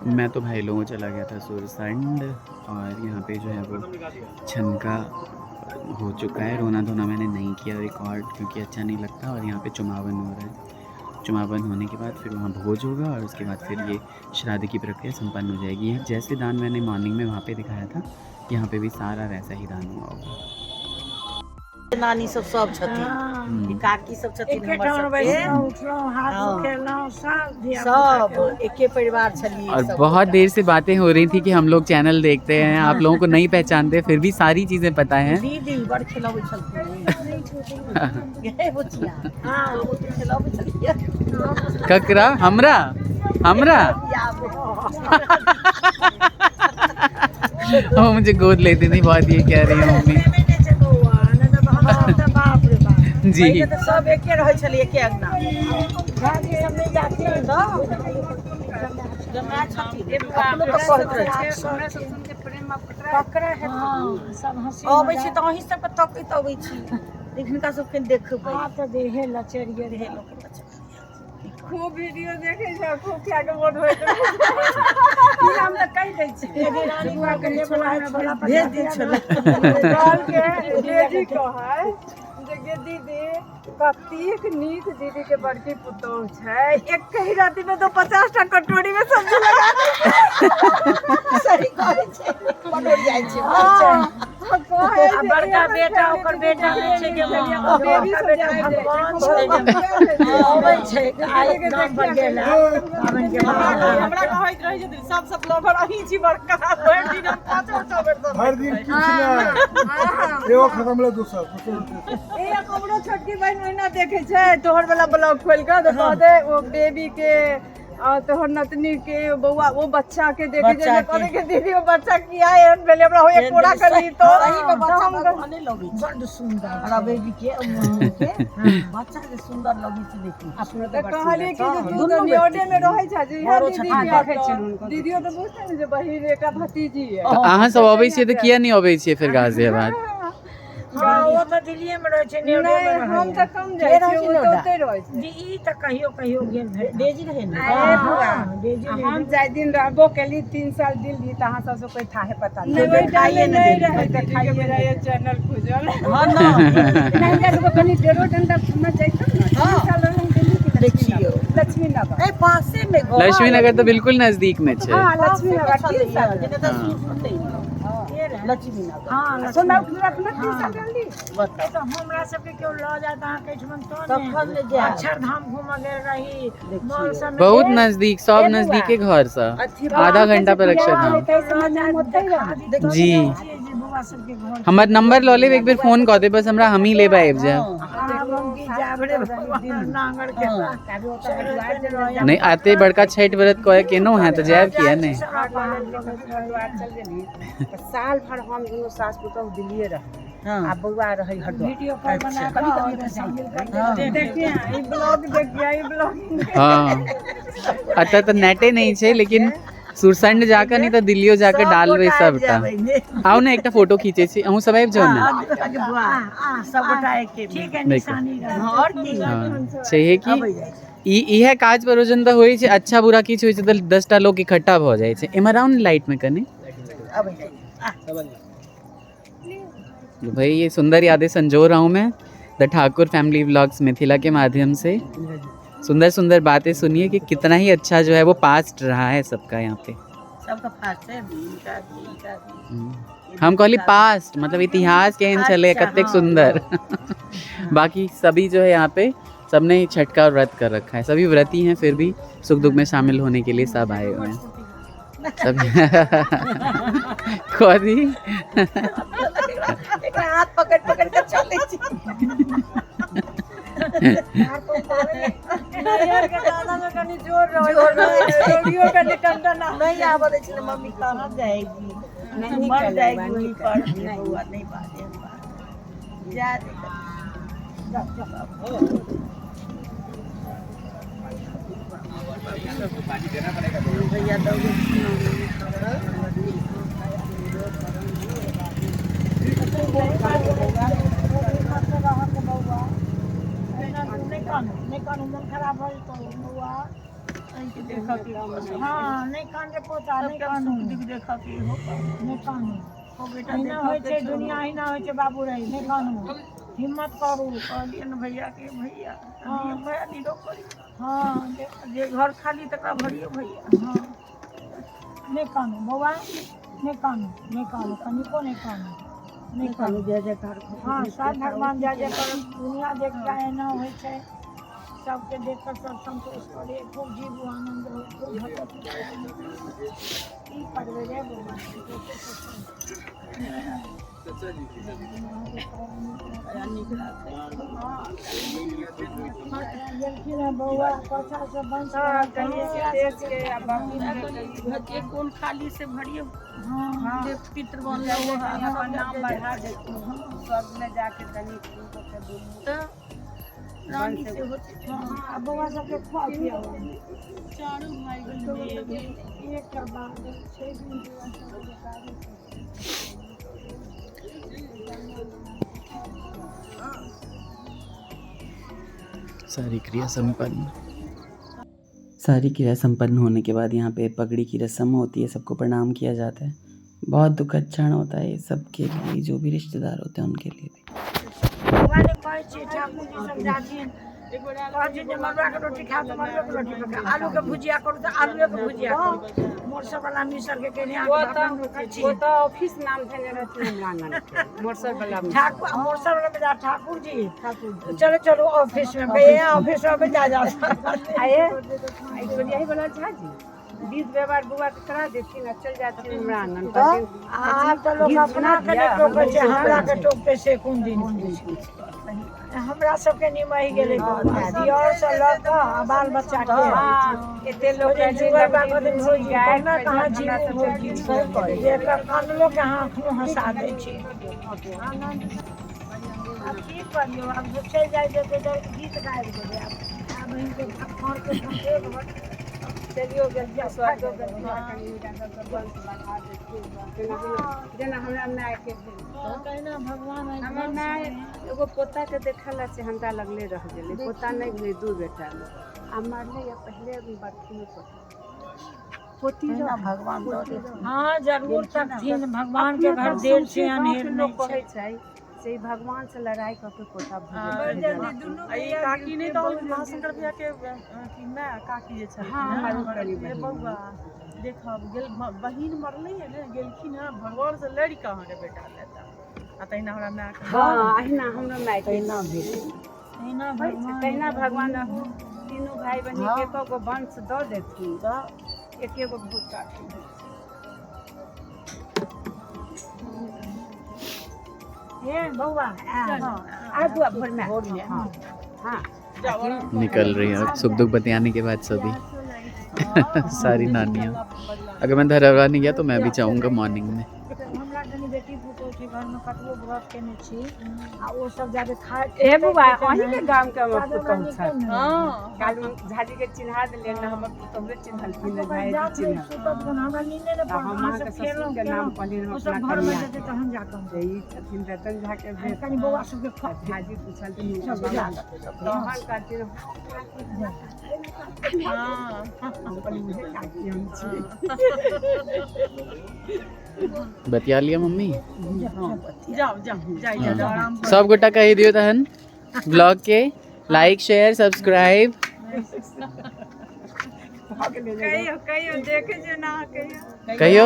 मैं तो भाई लोगों चला गया था सुरसंड, और यहाँ पे जो है वो छनका हो चुका है। रोना धोना मैंने नहीं किया रिकॉर्ड, क्योंकि अच्छा नहीं लगता। और यहाँ पे चुमावन हो रहा है। चुमावन होने के बाद फिर वहाँ भोज होगा, और उसके बाद फिर ये श्राद्ध की प्रक्रिया संपन्न हो जाएगी। जैसे दान मैंने मॉर्निंग में वहाँ पे दिखाया था, यहाँ पे भी सारा वैसा ही दान हुआ होगा। नानी सब छथिन, काकी सब छथिन, सब एके परिवार छलिए। और बहुत देर से बातें हो रही थी कि हम लोग चैनल देखते हैं, आप लोगों को नहीं पहचानते, फिर भी सारी चीजें पता हैं। दीदी बड़ खिलाबै छलखिन, ये बुचिया हां वो खिलाबै छलिए। ककरा हमरा वो मुझे गोद लेती थी बहुत, ये कह रही हूँ मम्मी जी। तो सब एके रहै छलिए, एके अंगना भाभी सब नहीं जाती है तो जमा छथिन अपनो तो कहत रहे हमरा सब सुन के प्रेम पकड़ा है सब हंसी अबै छी त अहीं सब के तकैत अबै छी, हिनका सब के देखबै हां त देहे लचरिए रहे लोग खूब वीडियो देखे छै, खूब क्या के मोन होय ई हम त कहि दै छी रानी बुआ के लेबला हमरा भेज दै छले काल के लेडी कहै जे दीदी कतेक नीक दीदी के बड़की पुतौह छै, एक ही राति में तो 50 टा कटोरी में सब्जी लगा दै सही कहै छै, कटोरी जाइ छै बड़का बेटा ओकर बेटा नै छै के बेबी बेटा भगवान छै अबै छै आइ गाम पर गेला पावन के हमरा कहैत रहै छथिन सब ब्लॉगर अहीं छी बड़का, भरि दिन हम 5 बेर हर दिन कुछ ना एगो खत्म ले दोसर ए हमरो छोटकी बहन ओहिना देखे छै, तोहर वाला ब्लॉग खोल के तो कह दे वो बेबी के और तोहर नतनी के बउआ वो बच्चा के देखे जे कहै के दीदी वो बच्चा किया है पहले हमरा होए पूरा कर ली तो सही में बच्चा बने लगी बड़ सुंदर हमरा बेबी के बच्चा के सुंदर लगी छै, देखी अपनो तो कहले कि तू तो न्योडे में रहै छ जे यहाँ दीदी देखे छै, दीदियो तो बुझते ने जे बहिन एकटा भतीजी है। तो अहाँ सब अबै छियै तऽ किया नहीं अबै छियै फिर गाजियाबाद? हां वो त दिल्ली में रहै छै, न्योडे में रहै हम त कम जाइ छी, वो तो ओते रहै छै। जी ई त कहियो गेल डेजी रहे ने डेजी हम जाय दिन रहबो केली 3 साल दिल्ली त अहाँ सब से कोई थाहे पता नहीं खाइए नहीं रहे त खाइए मेरा ये चैनल खुजल हां ना नहीं जाके कनी डेरो डंडा घूमने जाइतो ना 3 साल हम दिल्ली की देखियो लक्ष्मी नगर ए पासे में घर लक्ष्मी नगर तो बिल्कुल नजदीक में छै। हां लक्ष्मी नगर 3 साल जेने त सुनते लक्ष्मी नगर हां सुना रखना 3 साल रहली बता तो हमरा सब के क्यों ल जात अहाँ कैठमन तो तखन ले जा अक्षरधाम घूम गेल रही मॉल सब में बहुत नजदीक, सब नजदीक के घर से आधा घंटा पर अक्षरधाम जी। बुआ सब के घर हमर नंबर लऽ लेब, एक बेर फोन कऽ दे, बस हमरा हम ही लेबा आबि जाए। नहीं आते बड़का छठ व्रत कहे केनो है तो जायब किया नहीं। साल भर हम दोनों सास पुतौह दिल्ली रहे आ बउआ रहे हरदो वीडियो कॉल बना कभी देखिए ई ब्लॉग देखिए ई ब्लॉग हाँ अतः तो नेटे नहीं छे, लेकिन सुरसंड जाकर नहीं तो दिल्लियो जाकर डालबे सबटा। आओ ना एकटा फोटो खींचे छी, अहूँ सब आबि जाओ ना। सब गोटा एके ठीक है निशानी और की हाँ चाहिए कि इहे काज परोजन तो होई छै, अच्छा बुरा किछ होई छै तो 10टा लोग इकट्ठा भ जाय छै। एमर राउंड लाइट में कने भाई ये सुंदर यादें संजो रहा हूँ मैं the Thakur family vlogs Mithila के माध्यम से। सुंदर सुंदर बातें सुनिए कि कितना ही अच्छा जो है वो पास्ट रहा है सबका यहाँ पे। सबका पास्ट है हम कहली पास्ट मतलब इतिहास केहन चले कतेक सुंदर। बाकी सभी जो है यहाँ पे सबने छठ का व्रत कर रखा है, सभी व्रती हैं, फिर भी सुख दुख में शामिल होने के लिए सब आए हुए हैं सभी। खोदी हाथ पकड़ पकड़ के चले छी यार के दादा में कनी जोर रहे वीडियो का निकलता ना नहीं आवा दे छले मम्मी कहां जाएगी नहीं मर जाएगी वहीं पर बुआ नहीं बाजे जा भैया दो खातिर हाँ नहीं कान के पोता नहीं कानू देखा कि हो नहीं कानू हो बेटा अहिना होइ छै दुनिया अहिना होइ छै बाबू रही नहीं कानू हिम्मत करू कहलिए न भैया के भैया हाँ। भैया निरो करी हाँ जे घर खाली तकरा भरियो भैया हाँ नहीं कानू बौआ नहीं कानू कनिको नहीं कानू नहीं कानू जय जयकार हाँ सब भगवान जय जय कर दुनिया देख के एना होइ छै सबके देख कर सब संतोष करे खूब जीव आनंद हो खूब भगत की करबे रे बौआ पचा से बंद के कौन खाली से भरियो हाँ देव पितृ बनले हो अपन नाम बढ़ा दे स्वर्ग में जाके तनी उनको के दूर तो रानी से होते हाँ बौआ सबके खुआ पिया चारों भाई बहन एक के बाद 6 दिन सारी क्रिया संपन्न होने के बाद यहाँ पे पगड़ी की रस्म होती है, सबको प्रणाम किया जाता है। बहुत दुखद क्षण होता है सबके लिए, जो भी रिश्तेदार होते हैं उनके लिए भी। भगवान ने कहे छी ठाकुर जी सब जाथिन कहथिन जे मरुआ के रोटी खाओ तो मरुआ के रोटी पका, आलू के भुजिया करू तो आलू के भुजिया करू, मोरसर वाला मिसर के केने वो तो ऑफिस नाम देने रहते हैं इमरान के मोरसर वाला ठाकुर मोरसर वाला में ठाकुर जी चलो चलो ऑफिस में भैया ऑफिस में जा आए यही बोला था जी बीस व्यवहार बुआ के करा देती ना चल जाती इमरान आ तो लोग अपना के टोके छै हमरा के टोकते से कोन दिन हमरा सबके निमहि गेलै दियर से लऽ कऽ बाल बच्चा के एते लोग जुगर बाबा दिन भोज गाय ना कहाँ जीव भोज सब करे एकर कानलो के आँख में हंसा दै छै अब की करियो अब चल जाय जेते तो गीत गाबि देबै अब इनके घर के एक चलियो गलिया स्वागत जेना हमरा माय के कहना भगवान हमर माय एगो पोता के देखला से हमरा लगले रह गेलै, पोता नहीं भेलै दू बेटा आ मरले या पहले बरखी में पोती भगवान हाँ जरूर तकथिन भगवान के घर देर से अनहेर लोग नहीं कहै छै से भगवान से लड़ाई करके पोता काकी नहीं तो महाशंकर भैया के की मैं काकी जे छै बउआ देखब गेल बहिन मरले है ने गेलखिन है भगवान से लड़ के अहाँ के बेटा लेता आ तहिना हमरा माय के हाँ अहिना हमरो माय के ना भेल तहिना तहिना भगवान तीनों भाई बहिन के एको गो वंश दऽ देथिन एके गो भूत काटथिन। ये बउआ आ बुआ भोर में हाँ हाँ निकल रही है सुख दुख बतियाने के बाद सभी सारी नानियाँ। अगर मैं धरहरा नहीं गया तो मैं भी चाहूँगा मॉर्निंग में। हमरा कनी बेटी पुतो छै घर में कतबो व्रत केने छी आ ओ सब जाके खाए ए बुआ अहीं के गांव के हमर पुतौह छै हां कालू झाजी के चिन्हा देले ना हमर पुतौह चिन्हलखिन है भाई चिन्हा सुतत बन हमरा नींद ने पड़ हम के ससुर के नाम पलिन ओ अपना सब घर में जेते तहन जाके यही छथिन रतन झा के कनी बउआ सब के खा झाजी पूछलखिन सब तहन कहथिन हां हम कहलिन मुझे काकी हम छी बतिया लिया मम्मी। जाओ जाओ आराम सब गोटा कही दियो तहन ब्लॉग के लाइक शेयर सब्सक्राइब कहियो देखे जे ना कहियो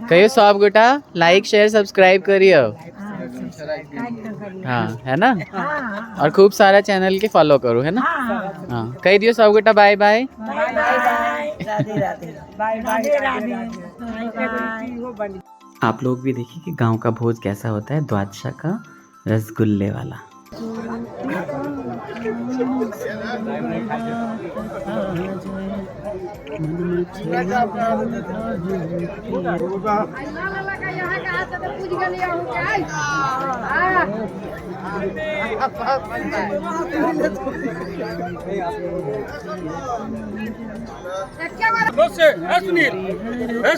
कहियो सब गोटा लाइक शेयर सब्सक्राइब करियो। हाँ है ना और खूब सारा चैनल के फॉलो करो है ना। हाँ कही दियो सब गोटा bye bye Radhe Radhe bye bye आप लोग भी देखिए कि गांव का भोज कैसा होता है, द्वादशा का रसगुल्ले वाला।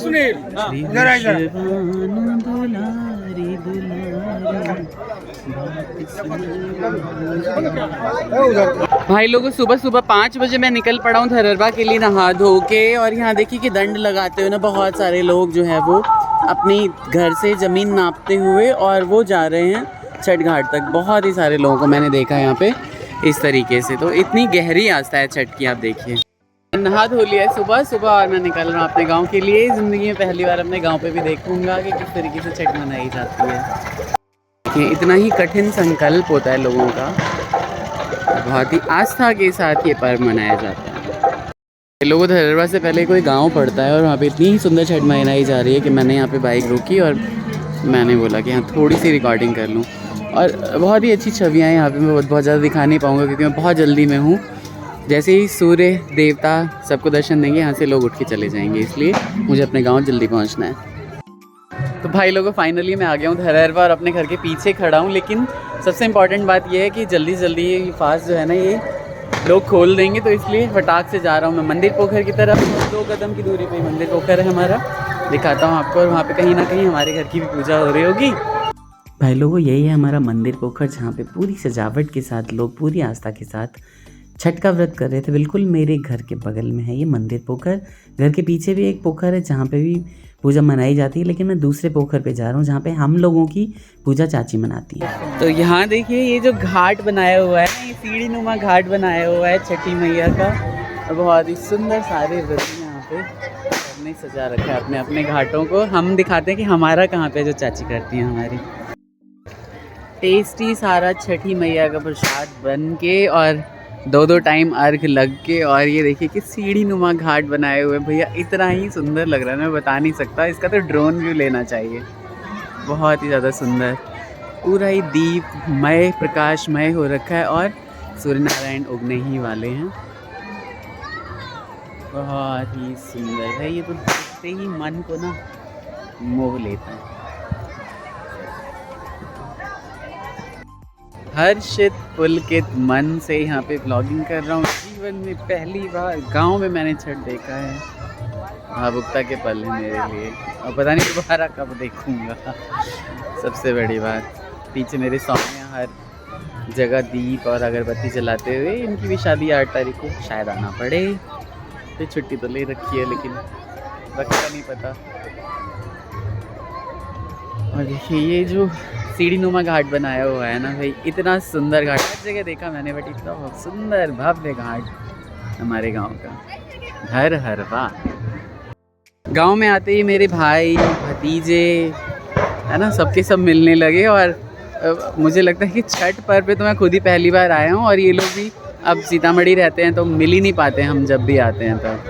सुनील भाई लोगों सुबह सुबह 5 बजे मैं निकल पड़ा हूँ धरहरवा के लिए नहा धो के। और यहाँ देखिए कि दंड लगाते हुए ना बहुत सारे लोग जो है वो अपनी घर से ज़मीन नापते हुए और वो जा रहे हैं छठ घाट तक। बहुत ही सारे लोगों को मैंने देखा यहाँ पे इस तरीके से। तो इतनी गहरी आस्था है छठ की, आप देखिए। नहा धो लिया है सुबह सुबह और मैं निकल रहा हूँ अपने गाँव के लिए। ज़िंदगी में पहली बार अपने गाँव पर भी देखूँगा कि किस तरीके से छठ मनाई जाती है। देखिए इतना ही कठिन संकल्प होता है लोगों का, बहुत ही आस्था के साथ ये पर्व मनाया जाता है। लोगों धरहरवा से पहले कोई गांव पड़ता है और वहाँ पे इतनी ही सुंदर छठ मनाई जा रही है कि मैंने यहाँ पे बाइक रोकी और मैंने बोला कि हाँ थोड़ी सी रिकॉर्डिंग कर लूँ। और बहुत ही अच्छी छवियाँ हैं यहाँ पे। मैं बहुत ज़्यादा दिखा नहीं पाऊँगा क्योंकि मैं बहुत जल्दी में हूँ। जैसे ही सूर्य देवता सबको दर्शन देंगे यहाँ से लोग उठ के चले जाएंगे, इसलिए मुझे अपने गाँव जल्दी पहुँचना है। तो भाई लोगों फाइनली मैं आ गया हूँ धरहरवा और अपने घर के पीछे खड़ा हूँ। लेकिन सबसे इम्पॉर्टेंट बात यह है कि जल्दी जल्दी ये फास्ट जो है ना ये लोग खोल देंगे, तो इसलिए फटाक से जा रहा हूँ मैं मंदिर पोखर की तरफ। 2 कदम की दूरी पे मंदिर पोखर है हमारा, दिखाता हूँ आपको। और वहाँ पे कहीं ना कहीं हमारे घर की भी पूजा हो रही होगी। भाई लोगों यही है हमारा मंदिर पोखर, जहाँ पे पूरी सजावट के साथ लोग पूरी आस्था के साथ छठ का व्रत कर रहे थे। बिल्कुल मेरे घर के बगल में है ये मंदिर पोखर। घर के पीछे भी एक पोखर है जहाँ पे भी पूजा मनाई जाती है, लेकिन मैं दूसरे पोखर पे जा रहा हूँ जहाँ पे हम लोगों की पूजा चाची मनाती है। तो यहाँ देखिए ये जो घाट बनाया हुआ है, ये सीढ़ी नुमा घाट बनाया हुआ है छठी मैया का। और बहुत ही सुंदर सारे व्रती यहाँ पे हमने सजा रखा है अपने अपने घाटों को। हम दिखाते हैं कि हमारा कहाँ पे जो चाची करती हैं हमारी। टेस्टी सारा छठी मैया का प्रसाद बन के और 2-2 टाइम अर्घ लग के। और ये देखिए कि सीढ़ी नुमा घाट बनाए हुए भैया, इतना ही सुंदर लग रहा है मैं बता नहीं सकता। इसका तो ड्रोन व्यू लेना चाहिए, बहुत ही ज़्यादा सुंदर। पूरा ही दीपमय प्रकाशमय हो रखा है और सूर्य नारायण उगने ही वाले हैं। बहुत ही सुंदर है ये, तो देखते ही मन को ना मोह लेता है। हर्षित पुलकित मन से यहाँ पे ब्लॉगिंग कर रहा हूँ। जीवन में पहली बार गांव में मैंने छठ देखा है। भावुकता के पल है मेरे लिए, और पता नहीं दोबारा कब देखूँगा। सबसे बड़ी बात, पीछे मेरे सामने हर जगह दीप और अगरबत्ती जलाते हुए। इनकी भी शादी 8 तारीख को शायद आना पड़े, तो छुट्टी तो ले रखी है लेकिन वक्त का नहीं पता। और देखिए ये जो सीढ़ी नुमा घाट बनाया हुआ है ना भाई, इतना सुंदर घाट हर जगह देखा मैंने, बट इतना सुंदर भव्य घाट हमारे गांव का धरहरवा। गांव में आते ही मेरे भाई भतीजे है ना सबके सब मिलने लगे। और मुझे लगता है कि छठ पर्व पे तो मैं खुद ही पहली बार आया हूँ, और ये लोग भी अब सीतामढ़ी रहते हैं तो मिल ही नहीं पाते हम जब भी आते हैं तब।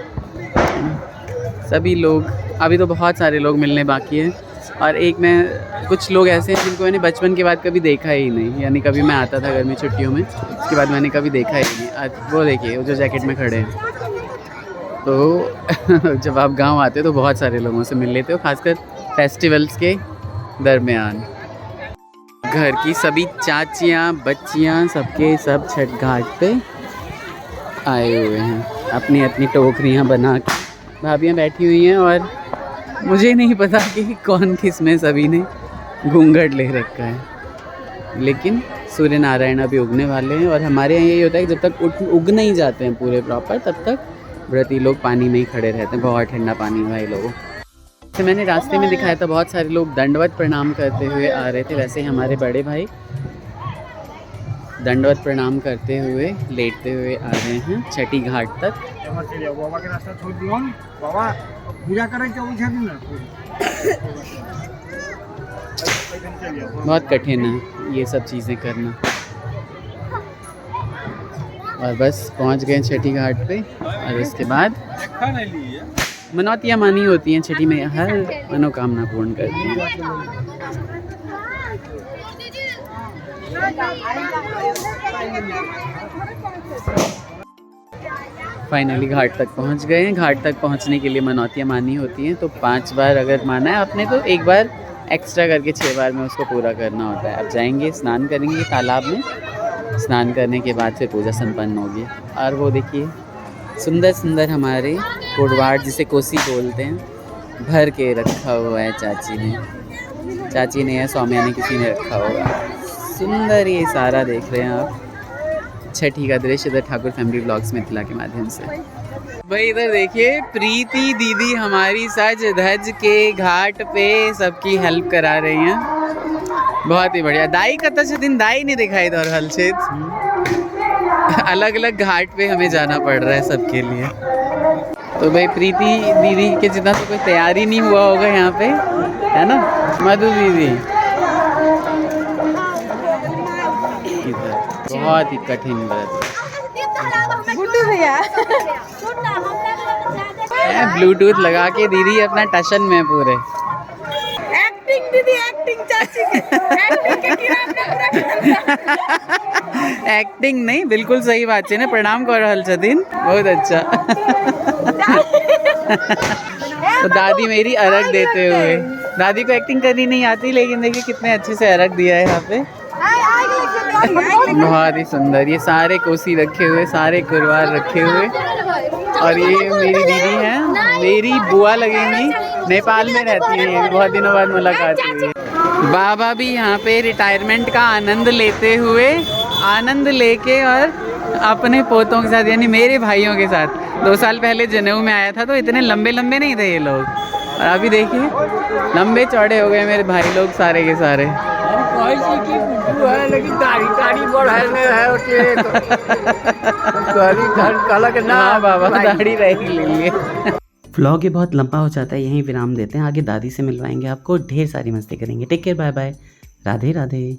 सभी लोग, अभी तो बहुत सारे लोग मिलने बाकी हैं। और एक मैं कुछ लोग ऐसे हैं जिनको मैंने बचपन के बाद कभी देखा ही नहीं, यानी कभी मैं आता था गर्मी छुट्टियों में, उसके बाद मैंने कभी देखा ही नहीं। वो देखिए वो जो जैकेट में खड़े हैं। तो जब आप गांव आते हो तो बहुत सारे लोगों से मिल लेते हो, खासकर फेस्टिवल्स के दरमियान। घर की सभी चाचियाँ बच्चियाँ सबके सब छठ घाट पे आए हुए हैं, अपनी अपनी टोकरियाँ बना के भाभियाँ बैठी हुई हैं। और मुझे नहीं पता कि कौन किस में सभी ने घूंघट ले रखा है, लेकिन सूर्य नारायण अभी उगने वाले हैं। और हमारे यहाँ यही होता है कि जब तक उग नहीं जाते हैं पूरे प्रॉपर, तब तक व्रती लोग पानी में ही खड़े रहते हैं। बहुत ठंडा पानी है भाई लोगों। जैसे मैंने रास्ते में दिखाया था बहुत सारे लोग दंडवत प्रणाम करते हुए आ रहे थे, वैसे ही हमारे बड़े भाई दंडवत प्रणाम करते हुए लेटते हुए आ रहे हैं छठी घाट तक। बाबा के रास्ता छोड़ दियो बाबा, पूजा करें 24 दिन ना। बहुत कठिन है ये सब चीज़ें करना। और बस पहुंच गए छठी घाट पे। और इसके बाद मनौतियाँ मानी होती हैं, छठी मैया हर मनोकामना पूर्ण करती हैं। फाइनली घाट तक पहुंच गए हैं। घाट तक पहुंचने के लिए मनौतियाँ मानी होती हैं, तो 5 बार अगर माना है आपने तो एक बार एक्स्ट्रा करके 6 बार में उसको पूरा करना होता है। अब जाएंगे स्नान करेंगे तालाब में, स्नान करने के बाद फिर पूजा संपन्न होगी। और वो देखिए सुंदर सुंदर हमारे कुड़वाड़ जिसे कोसी बोलते हैं, भर के रखा हुआ है चाची ने या सौम्या ने, किसी ने रखा हुआ है। सुंदर ये सारा देख रहे हैं आप, छठी का दृश्य इधर ठाकुर फैमिली ब्लॉग्स मिथिला के माध्यम से। भाई इधर देखिए प्रीति दीदी हमारी सज धज के घाट पे सबकी हेल्प करा रही हैं। बहुत ही बढ़िया। दाई का तो दिन दाई नहीं दिखाई इधर हलचेत। अलग अलग घाट पे हमें जाना पड़ रहा है सबके लिए। तो भाई प्रीति दीदी के जितना तो कोई तैयारी नहीं हुआ होगा यहाँ पे, है ना मधु दीदी? बहुत ही कठिन व्रत। ब्लूटूथ लगा के दीदी अपना टशन में पूरे एक्टिंग दीदी, एक्टिंग चाची की एक्टिंग के किरान में पूरा एक्टिंग नहीं, बिल्कुल सही बात है ना। प्रणाम कर रहल छथिन, बहुत अच्छा। तो दादी मेरी अर्घ देते हुए, दादी को एक्टिंग करनी नहीं आती लेकिन देखिए कितने अच्छे से अर्घ दिया है यहाँ पे। बहुत ही सुंदर। ये सारे कोसी रखे हुए, सारे कुरवार रखे हुए। और ये मेरी दीदी हैं, मेरी बुआ लगेंगी, नेपाल में रहती है, ये बहुत दिनों बाद मुलाकात हुई है। बाबा भी यहाँ पे रिटायरमेंट का आनंद लेते हुए, आनंद लेके और अपने पोतों के साथ यानी मेरे भाइयों के साथ 2 साल पहले जनेऊ में आया था तो इतने लंबे लंबे नहीं थे ये लोग, और अभी देखिए लंबे चौड़े हो गए मेरे भाई लोग सारे के सारे। लेकिन दाढ़ी बढ़ाने है हाँ बाबा दाढ़ी रह लेंगे। व्लॉग ये बहुत लंबा हो जाता है, यहीं विराम देते हैं। आगे दादी से मिलवाएंगे आपको, ढेर सारी मस्ती करेंगे। Take care, bye bye, Radhe Radhe.